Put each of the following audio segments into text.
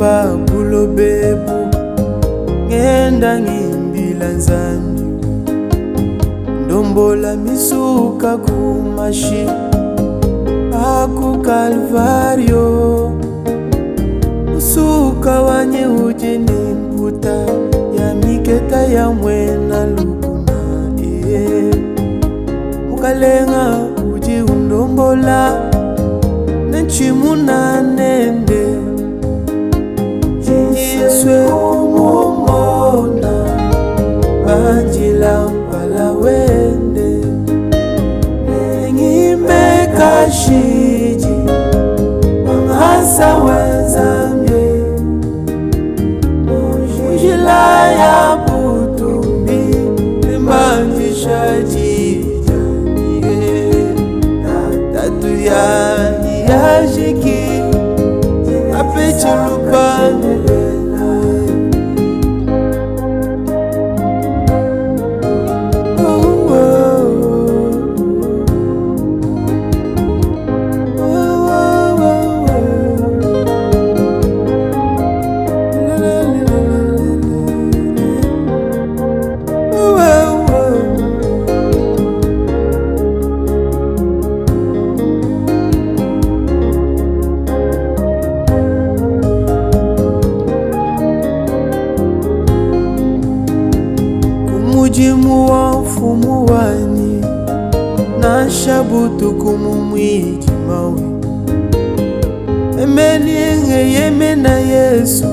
pabulo bebu ngenda ngimbila nzani ndombola misuka kumashi aku Kalvario usuka wanye uje nimbuta ya miketa ya mwena lukuna ukalenga uji undombola nenchimuna nende Yeswe umumona banjila mpala wende Ngime kashiji Mangasa wenzamye Mujila ya butumbi Limanjisha jijaniye Tatu ya jiki Apeche lupane Mujimu wa mfumu wanyi na shabutu kumumwiji mawe Emeni yeme na Yesu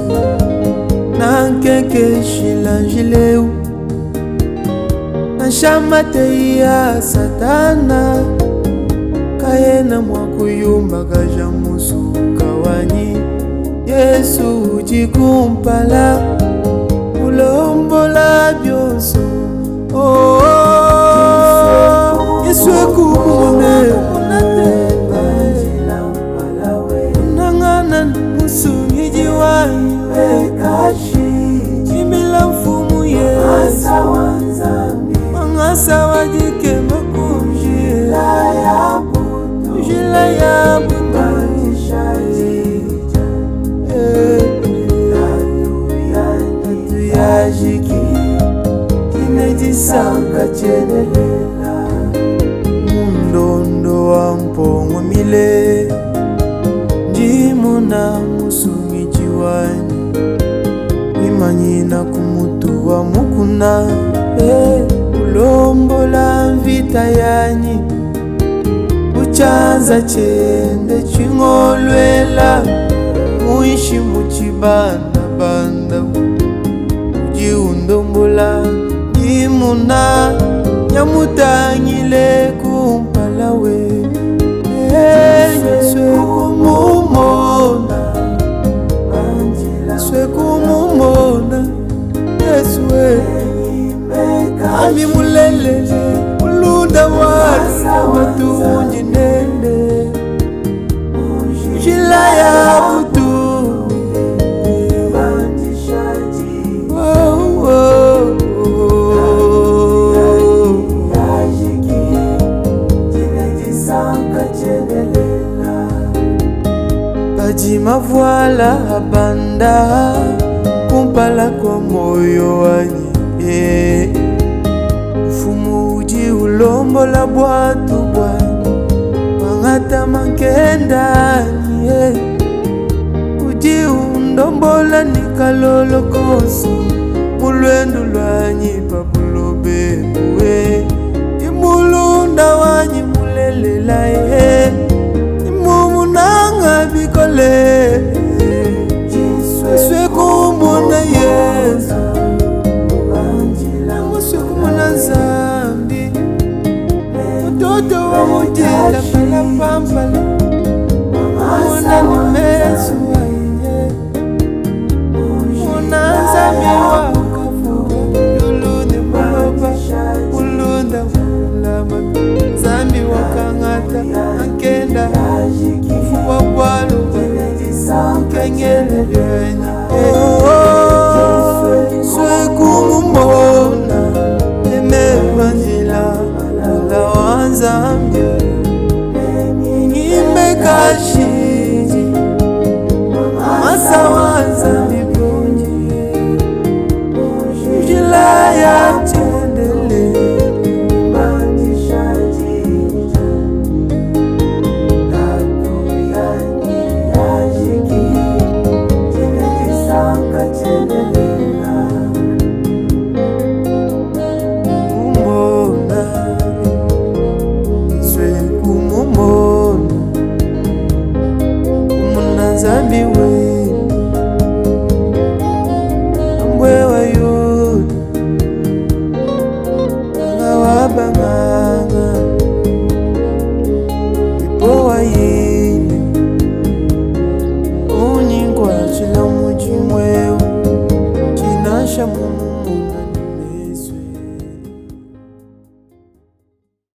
na nkeke shilanjileu na shamate ya satana kayena mwakuyumba kaja musuka wanyi Yesu ujikumpala ulombola byoso Yeswe kumune Nangana musungiji wanyi Jimila mfumu Yesu Mangasa wajike makunjila Jila ya butu Tatu ya jiki Jisanka chenelela Mundondo wa mpongo mile Jimuna musungi jiwani Imanyina kumutu wa mukuna Ulombola vita yanyi Uchanza chende chingolwela Muishi muchibanda banda Uji undombola Imuna nyamutangile kumpalawe Yeswe kumumona Yeswe kumumona Yeswe Ami mulelele Ulunda wali watu unjinende Jila ya butu Bajima voila abanda kumpala kwa moyo wanyi Fumu uji ulombola bwatu bwani Wangata mankendani Uji undombola nikalolo koso Mulwendu lwanyi pabulo bebuwe Imulunda wanyi mulelela Imumunanga bikole Yeswe kumuna Yesu Yeswe kumuna nzambi Utoto wa mujela pala pampala Muna ni mesu Muna nzambi wakafuga Yuluni maloba Ulunda ulama Zambi wakangata Ankenda Ufuwa bwalu Kengele lwenye Yeswe kumumona Emevanjila Ula wanzambi Ngime kashiji Masa wanzambi ye